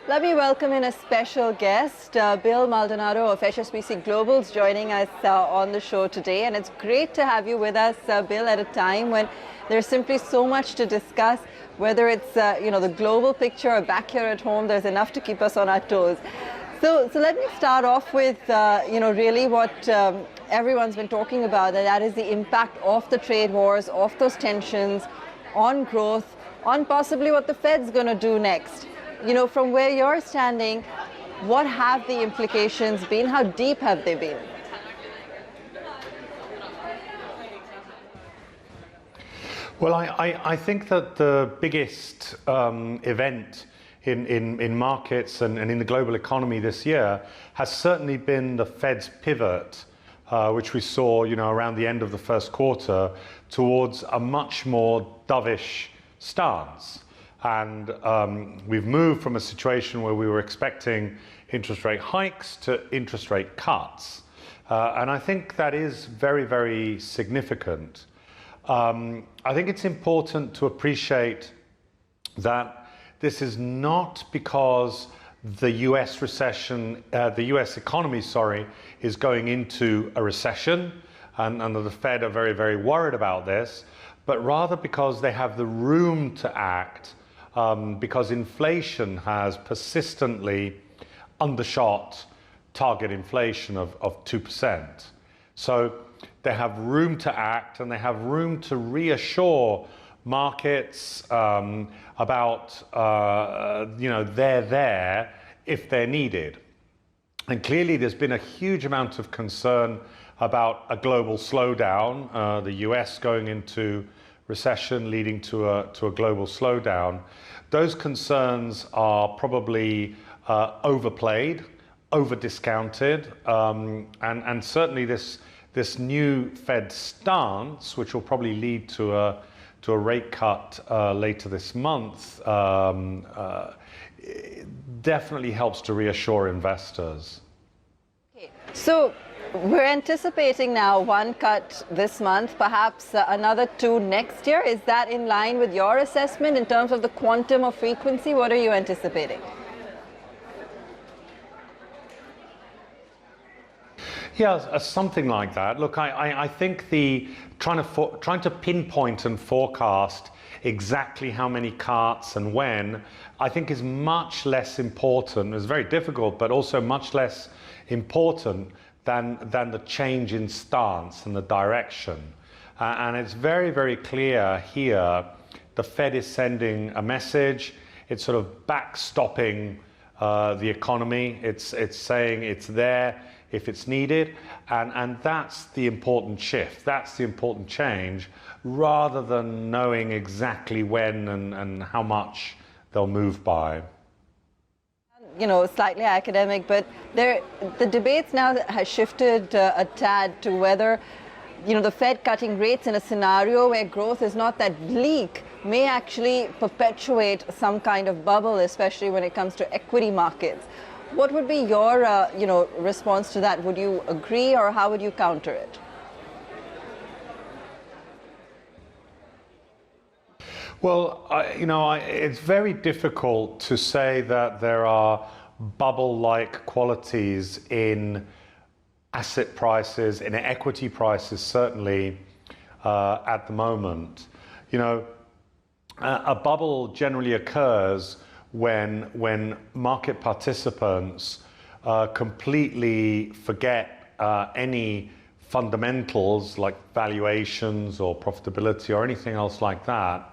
Let me welcome in a special guest, Bill Maldonado of HSBC Global is joining us on the show today. And it's great to have you with us, Bill, at a time when there's simply so much to discuss, whether it's, the global picture or back here at home, there's enough to keep us on our toes. So let me start off with, really what everyone's been talking about, and that is the impact of the trade wars, of those tensions on growth, on possibly what the Fed's going to do next. From where you're standing, what have the implications been? How deep have they been? Well, I think that the biggest event in markets and in the global economy this year has certainly been the Fed's pivot, which we saw, around the end of the first quarter, towards a much more dovish stance. And we've moved from a situation where we were expecting interest rate hikes to interest rate cuts. And I think that is very, very significant. I think it's important to appreciate that this is not because the US economy, is going into a recession, and the Fed are very, very worried about this, but rather because they have the room to act, because inflation has persistently undershot target inflation of 2%. So they have room to act, and they have room to reassure markets about, they're there if they're needed. And clearly there's been a huge amount of concern about a global slowdown, the US going into recession leading to a global slowdown. Those concerns are probably overplayed, over-discounted, and certainly this new Fed stance, which will probably lead to a rate cut later this month, definitely helps to reassure investors. Okay. So we're anticipating now one cut this month, perhaps another two next year. Is that in line with your assessment in terms of the quantum of frequency? What are you anticipating? Yeah, something like that. Look, I think trying to pinpoint and forecast exactly how many cuts and when, I think is much less important. It's very difficult, but also much less important than the change in stance and the direction. And it's very, very clear here, the Fed is sending a message. It's sort of backstopping the economy. It's saying it's there if it's needed, and that's the important shift, that's the important change, rather than knowing exactly when and how much they'll move by. Slightly academic, but the debates now has shifted a tad to whether, the Fed cutting rates in a scenario where growth is not that bleak may actually perpetuate some kind of bubble, especially when it comes to equity markets. What would be your, response to that? Would you agree, or how would you counter it? Well, it's very difficult to say that there are bubble-like qualities in asset prices, in equity prices, certainly at the moment. A bubble generally occurs when market participants completely forget any fundamentals like valuations or profitability or anything else like that,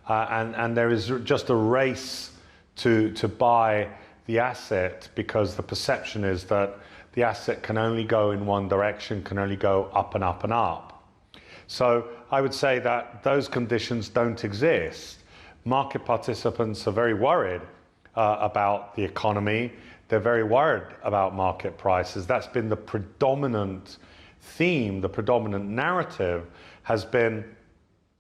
and there is just a race to buy the asset because the perception is that the asset can only go in one direction, can only go up and up and up. So I would say that those conditions don't exist. Market participants are very worried about the economy. They're very worried about market prices. That's been the predominant theme, the predominant narrative has been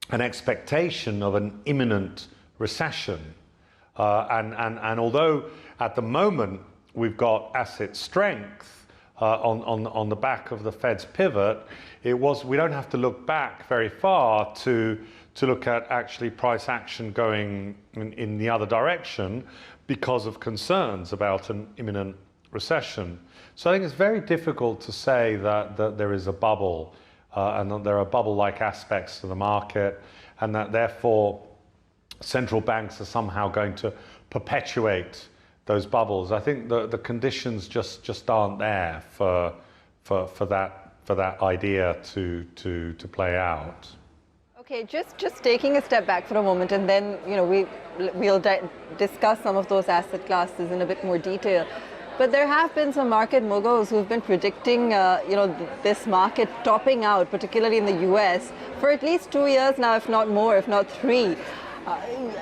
an expectation of an imminent recession. And although at the moment we've got asset strength on the back of the Fed's pivot, we don't have to look back very far to to look at actually price action going in the other direction because of concerns about an imminent recession. So I think it's very difficult to say that there is a bubble and that there are bubble-like aspects to the market, and that therefore central banks are somehow going to perpetuate those bubbles. I think the conditions just aren't there for that idea to play out. Okay, just taking a step back for a moment, and then we'll discuss some of those asset classes in a bit more detail. But there have been some market moguls who've been predicting, this market topping out, particularly in the US, for at least 2 years now, if not more, if not 3.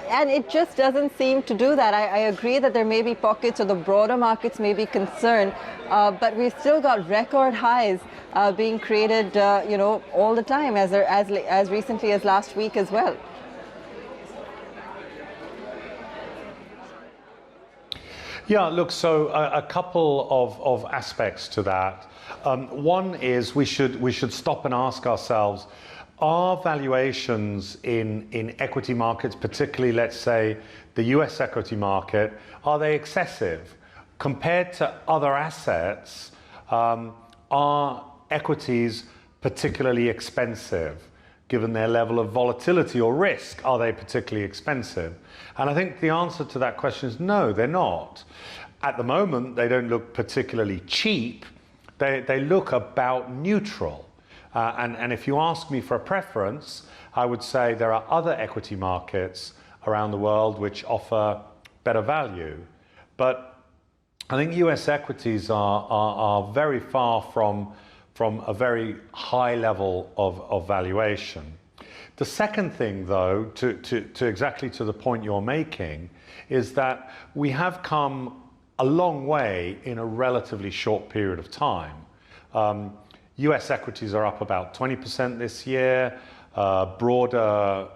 And it just doesn't seem to do that. I agree that there may be pockets, or the broader markets may be concerned, but we've still got record highs being created, all the time, as recently as last week as well. Yeah, look, so a couple of aspects to that. One is we should stop and ask ourselves, are valuations in equity markets, particularly, let's say, the US equity market, are they excessive? Compared to other assets, are equities particularly expensive? Given their level of volatility or risk, are they particularly expensive? And I think the answer to that question is no, they're not. At the moment, they don't look particularly cheap. They look about neutral. And if you ask me for a preference, I would say there are other equity markets around the world which offer better value. But I think US equities are very far from a very high level of valuation. The second thing, though, to exactly to the point you're making, is that we have come a long way in a relatively short period of time. US equities are up about 20% this year. Broader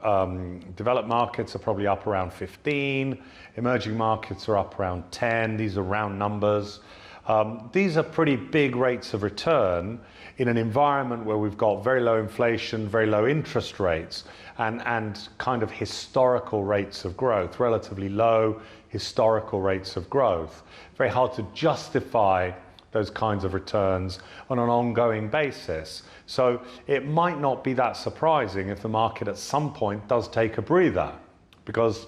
developed markets are probably up around 15. Emerging markets are up around 10. These are round numbers. These are pretty big rates of return in an environment where we've got very low inflation, very low interest rates, and kind of historical rates of growth, relatively low historical rates of growth. Very hard to justify those kinds of returns on an ongoing basis. So it might not be that surprising if the market at some point does take a breather, because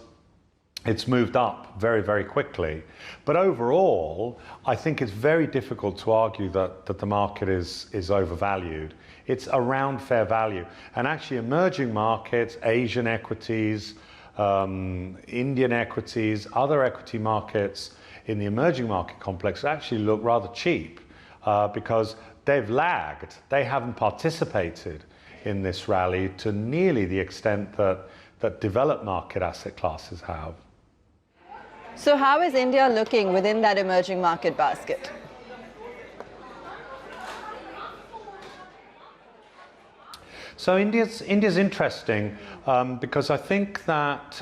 it's moved up very, very quickly. But overall, I think it's very difficult to argue that the market is overvalued. It's around fair value. And actually emerging markets, Asian equities, Indian equities, other equity markets in the emerging market complex actually look rather cheap because they've lagged. They haven't participated in this rally to nearly the extent that developed market asset classes have. So how is India looking within that emerging market basket? So India's interesting because I think that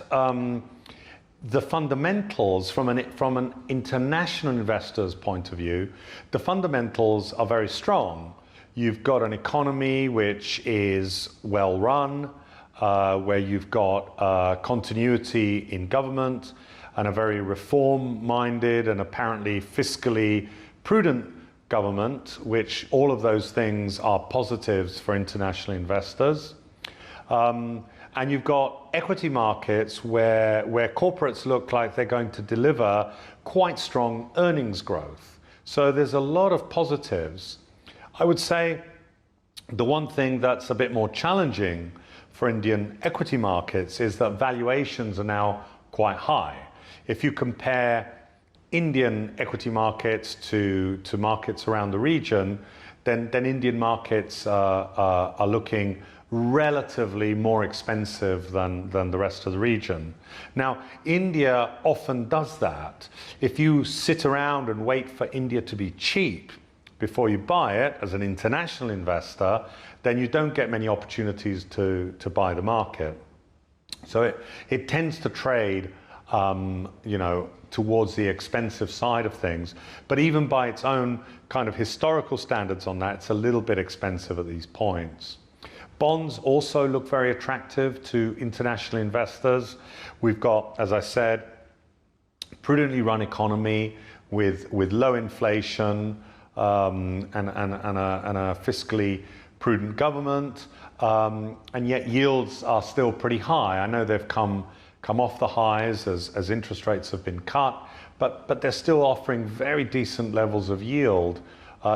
the fundamentals from an international investor's point of view, the fundamentals are very strong. You've got an economy which is well run, where you've got continuity in government and a very reform-minded and apparently fiscally prudent government, which all of those things are positives for international investors. And you've got equity markets where corporates look like they're going to deliver quite strong earnings growth. So there's a lot of positives. I would say the one thing that's a bit more challenging for Indian equity markets is that valuations are now quite high. If you compare Indian equity markets to markets around the region, then Indian markets are looking relatively more expensive than the rest of the region. Now, India often does that. If you sit around and wait for India to be cheap before you buy it as an international investor, then you don't get many opportunities to buy the market. So it tends to trade towards the expensive side of things. But even by its own kind of historical standards on that, it's a little bit expensive at these points. Bonds also look very attractive to international investors. We've got, as I said, prudently run economy with low inflation and a fiscally prudent government, and yet yields are still pretty high. I know they've come off the highs as interest rates have been cut, but they're still offering very decent levels of yield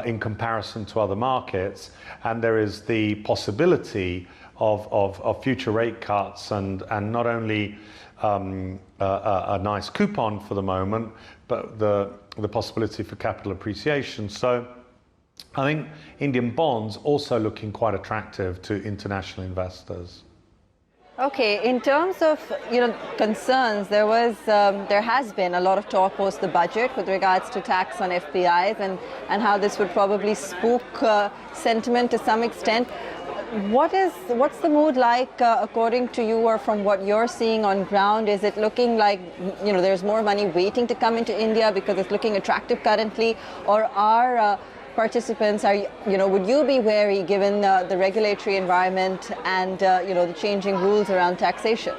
in comparison to other markets, and there is the possibility of future rate cuts and not only a nice coupon for the moment, but the possibility for capital appreciation. So I think Indian bonds also looking quite attractive to international investors. Okay, in terms of concerns, there has been a lot of talk post the budget with regards to tax on FPIs and how this would probably spook sentiment to some extent. What's the mood like according to you, or from what you're seeing on ground? Is it looking like there's more money waiting to come into India because it's looking attractive currently, or are participants would you be wary given the regulatory environment and the changing rules around taxation?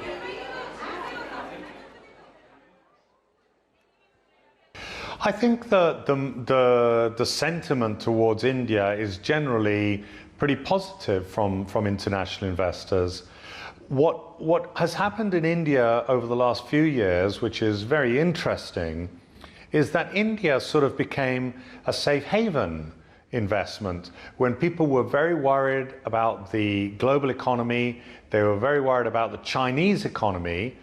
I think the sentiment towards India is generally pretty positive from international investors. What has happened in India over the last few years, which is very interesting, is that India sort of became a safe haven investment. When people were very worried about the global economy, they were very worried about the Chinese economy,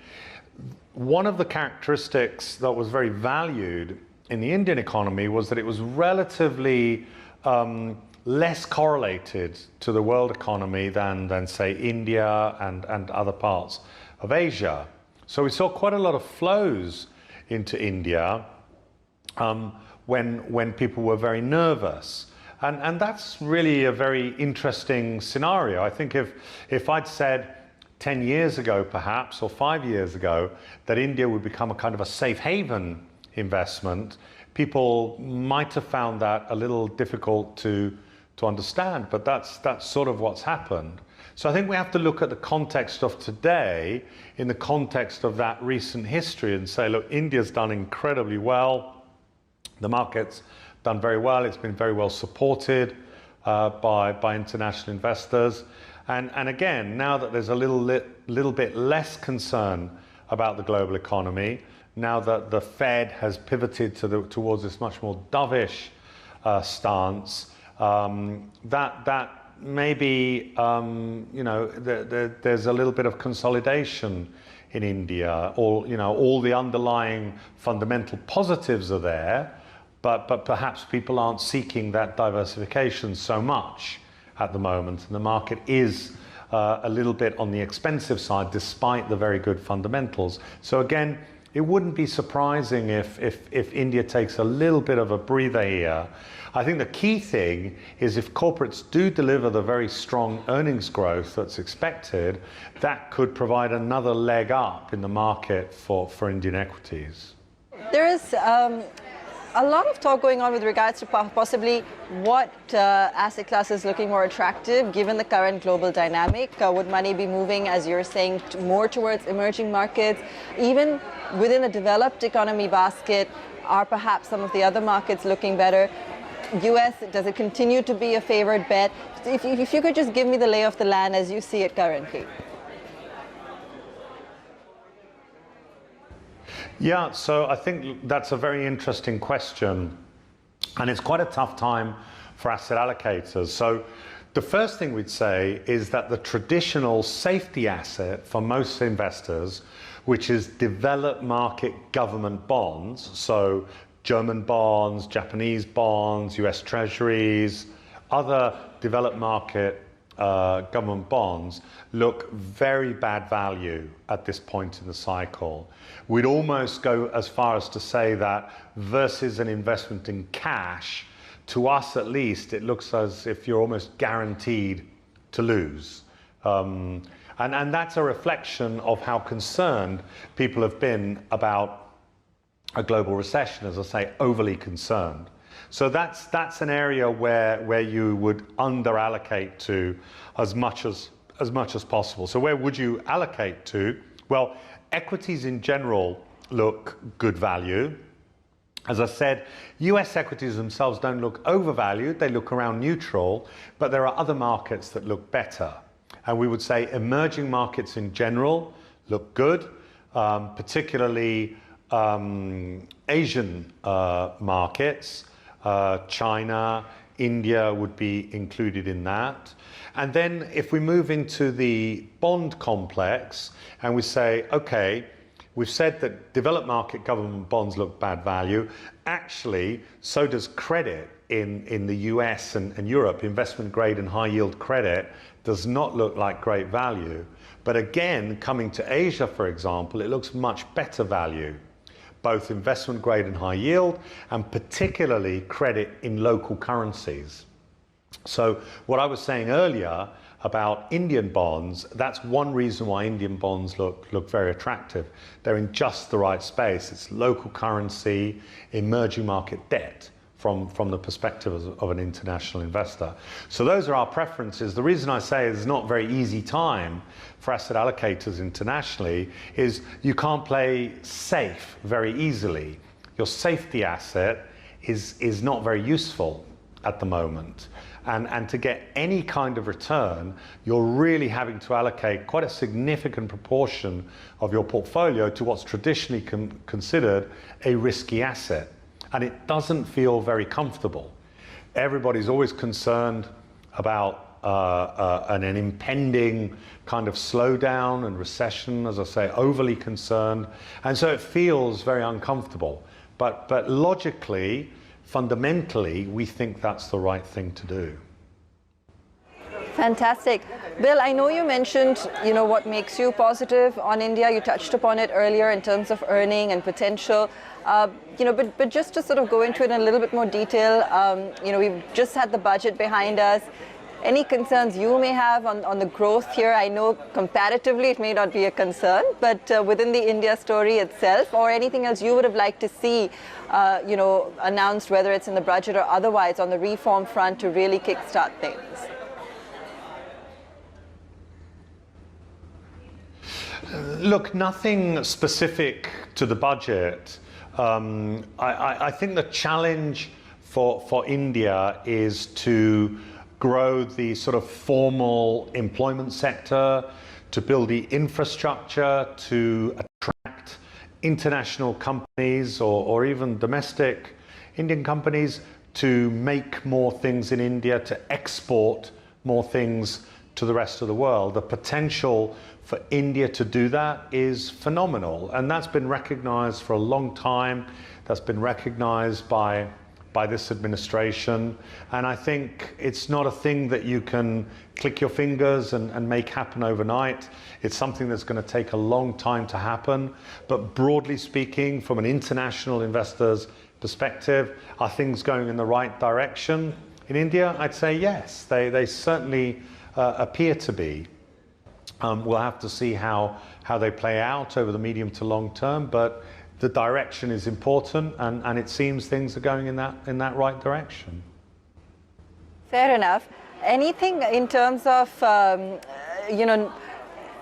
one of the characteristics that was very valued in the Indian economy was that it was relatively less correlated to the world economy than say India and other parts of Asia. So we saw quite a lot of flows into India when people were very nervous. And that's really a very interesting scenario. I think if I'd said 10 years ago perhaps, or 5 years ago, that India would become a kind of a safe haven investment, people might have found that a little difficult to understand, but that's sort of what's happened. So I think we have to look at the context of today in the context of that recent history and say, look, India's done incredibly well. The market's done very well. It's been very well supported by international investors. And again, now that there's a little bit less concern about the global economy, now that the Fed has pivoted towards this much more dovish stance, that maybe there's a little bit of consolidation in India. All the underlying fundamental positives are there, but perhaps people aren't seeking that diversification so much at the moment, and the market is a little bit on the expensive side despite the very good fundamentals. So again, it wouldn't be surprising if India takes a little bit of a breather here. I think the key thing is if corporates do deliver the very strong earnings growth that's expected, that could provide another leg up in the market for Indian equities. There is a lot of talk going on with regards to possibly what asset class is looking more attractive given the current global dynamic. Would money be moving, as you're saying, more towards emerging markets? Even within a developed economy basket, are perhaps some of the other markets looking better? US, does it continue to be a favored bet? If you could just give me the lay of the land as you see it currently. Yeah, so I think that's a very interesting question, and it's quite a tough time for asset allocators. So the first thing we'd say is that the traditional safety asset for most investors, which is developed market government bonds, so German bonds, Japanese bonds, US treasuries, other developed market government bonds, look very bad value at this point in the cycle. We'd almost go as far as to say that versus an investment in cash, to us at least, it looks as if you're almost guaranteed to lose. And that's a reflection of how concerned people have been about a global recession, as I say, overly concerned. So that's an area where you would under allocate to as much as as much as possible. So where would you allocate to? Well, equities in general look good value. As I said, US equities themselves don't look overvalued, they look around neutral, but there are other markets that look better. And we would say emerging markets in general look good, particularly Asian markets, China, India would be included in that. And then if we move into the bond complex and we say, okay, we've said that developed market government bonds look bad value. Actually, so does credit in the US and Europe. Investment grade and high yield credit does not look like great value. But again, coming to Asia, for example, it looks much better value, both investment grade and high yield, and particularly credit in local currencies. So what I was saying earlier about Indian bonds, that's one reason why Indian bonds look very attractive. They're in just the right space. It's local currency, emerging market debt from the perspective of an international investor. So those are our preferences. The reason I say it's not a very easy time for asset allocators internationally is you can't play safe very easily. Your safety asset is not very useful at the moment. And to get any kind of return, you're really having to allocate quite a significant proportion of your portfolio to what's traditionally considered a risky asset. And it doesn't feel very comfortable. Everybody's always concerned about an impending kind of slowdown and recession, as I say, overly concerned. And so it feels very uncomfortable. But logically, fundamentally, we think that's the right thing to do. Fantastic. Bill, I know you mentioned, what makes you positive on India. You touched upon it earlier in terms of earning and potential. But just to sort of go into it in a little bit more detail, we've just had the budget behind us. Any concerns you may have on the growth here? I know comparatively it may not be a concern, but within the India story itself, or anything else you would have liked to see, announced, whether it's in the budget or otherwise, on the reform front to really kickstart things? Look, nothing specific to the budget. I think the challenge for India is to grow the sort of formal employment sector, to build the infrastructure, to attract international companies or even domestic Indian companies to make more things in India, to export more things to the rest of the world. The potential for India to do that is phenomenal, and that's been recognized for a long time. That's been recognized by this administration, and I think it's not a thing that you can click your fingers and make happen overnight. It's something that's going to take a long time to happen, but broadly speaking, from an international investor's perspective, are things going in the right direction in India? I'd say yes, they certainly appear to be. We'll have to see how they play out over the medium to long term, but the direction is important, and it seems things are going in that right direction. Fair enough. Anything in terms of,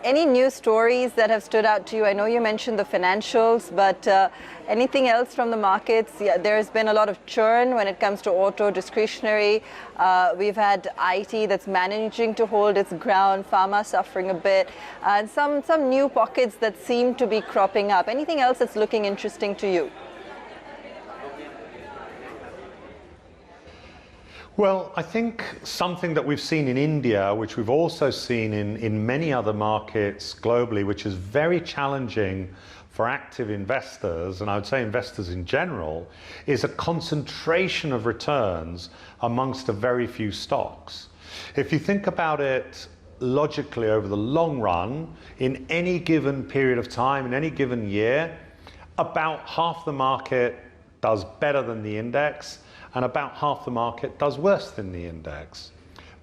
any news stories that have stood out to you? I know you mentioned the financials, but anything else from the markets? Yeah, there's been a lot of churn when it comes to auto discretionary. We've had IT that's managing to hold its ground, pharma suffering a bit, and some new pockets that seem to be cropping up. Anything else that's looking interesting to you? Well, I think something that we've seen in India, which we've also seen in many other markets globally, which is very challenging for active investors, and I would say investors in general, is a concentration of returns amongst a very few stocks. If you think about it logically over the long run, in any given period of time, in any given year, about half the market does better than the index, and about half the market does worse than the index.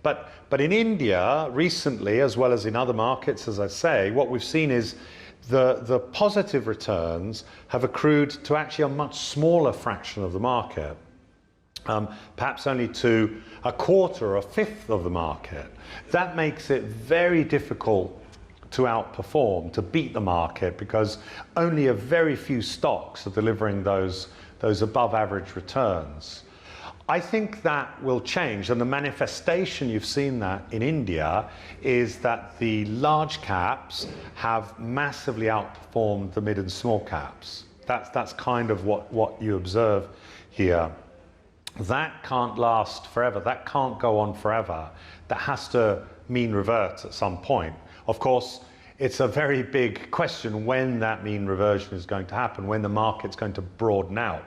But in India, recently, as well as in other markets, as I say, what we've seen is the positive returns have accrued to actually a much smaller fraction of the market. perhaps only to a quarter or a fifth of the market. That makes it very difficult to outperform, to beat the market, because only a very few stocks are delivering those above average returns. I think that will change, and the manifestation, you've seen that in India, is that the large caps have massively outperformed the mid and small caps. That's kind of what you observe here. That can't last forever. That can't go on forever. That has to mean revert at some point. Of course, it's a very big question when that mean reversion is going to happen, when the market's going to broaden out,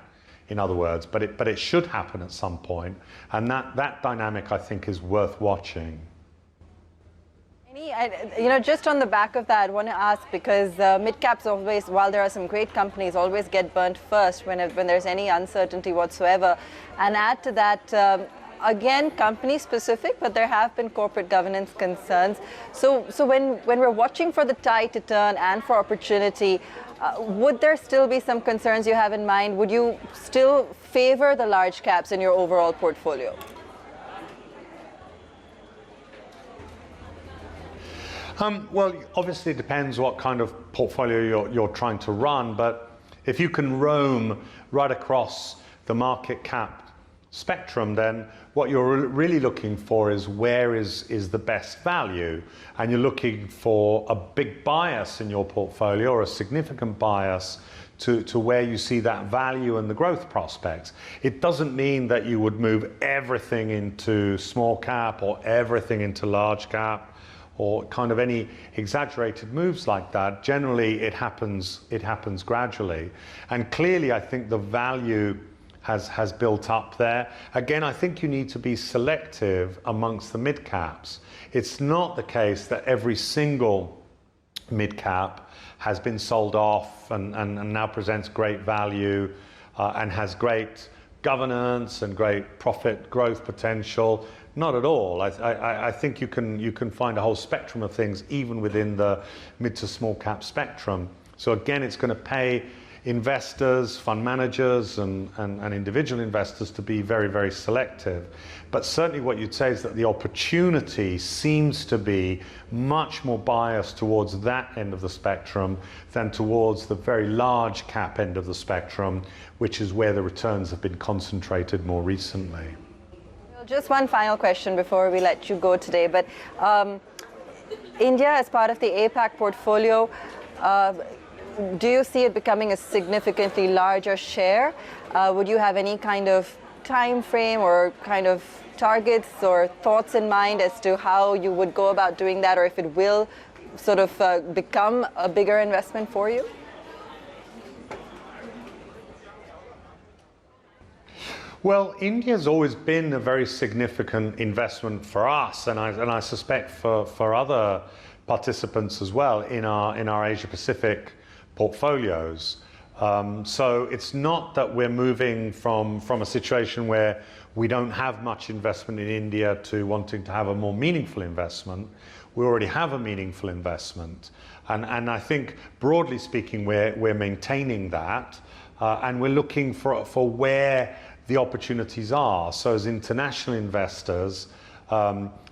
in other words. But it should happen at some point, and that dynamic, I think, is worth watching. Just on the back of that, I want to ask, because mid-caps always, while there are some great companies, always get burnt first when there's any uncertainty whatsoever. And add to that, again, company specific, but there have been corporate governance concerns. So when we're watching for the tide to turn and for opportunity, would there still be some concerns you have in mind? Would you still favor the large caps in your overall portfolio? Well, obviously it depends what kind of portfolio you're trying to run, but if you can roam right across the market cap spectrum, then what you're really looking for is where is the best value, and you're looking for a big bias in your portfolio, or a significant bias to where you see that value and the growth prospects. It doesn't mean that you would move everything into small cap or everything into large cap, or kind of any exaggerated moves like that. Generally, it happens gradually. And clearly, I think the value has built up there. Again, I think you need to be selective amongst the mid caps. It's not the case that every single mid cap has been sold off and now presents great value and has great governance and great profit growth potential. Not at all. I think you can find a whole spectrum of things even within the mid to small cap spectrum. So again, it's going to pay investors, fund managers and individual investors to be very, very selective. But certainly what you'd say is that the opportunity seems to be much more biased towards that end of the spectrum than towards the very large cap end of the spectrum, which is where the returns have been concentrated more recently. Just one final question before we let you go today, but India as part of the APAC portfolio, do you see it becoming a significantly larger share? Would you have any kind of time frame or kind of targets or thoughts in mind as to how you would go about doing that, or if it will sort of become a bigger investment for you? Well, India's always been a very significant investment for us, and I suspect for other participants as well in our Asia Pacific portfolios. So it's not that we're moving from a situation where we don't have much investment in India to wanting to have a more meaningful investment. We already have a meaningful investment, and I think broadly speaking we're maintaining that, and we're looking for where the opportunities are. So as international investors,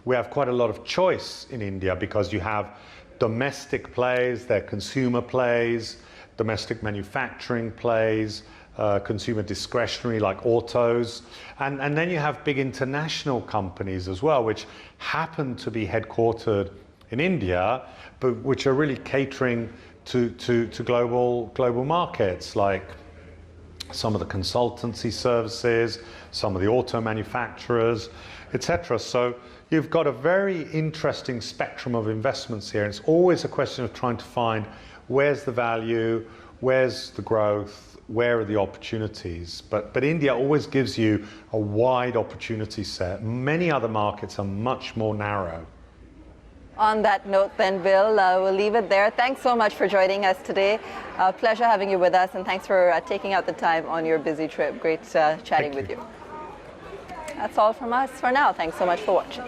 we have quite a lot of choice in India, because you have domestic plays, they're consumer plays, domestic manufacturing plays, consumer discretionary like autos, and then you have big international companies as well, which happen to be headquartered in India, but which are really catering to global markets, like some of the consultancy services, some of the auto manufacturers, etc. So you've got a very interesting spectrum of investments here. It's always a question of trying to find where's the value, where's the growth, where are the opportunities. But India always gives you a wide opportunity set. Many other markets are much more narrow. On that note then, Bill, we'll leave it there. Thanks so much for joining us today. Pleasure having you with us, and thanks for taking out the time on your busy trip. Great chatting with you. That's all from us for now. Thanks so much for watching.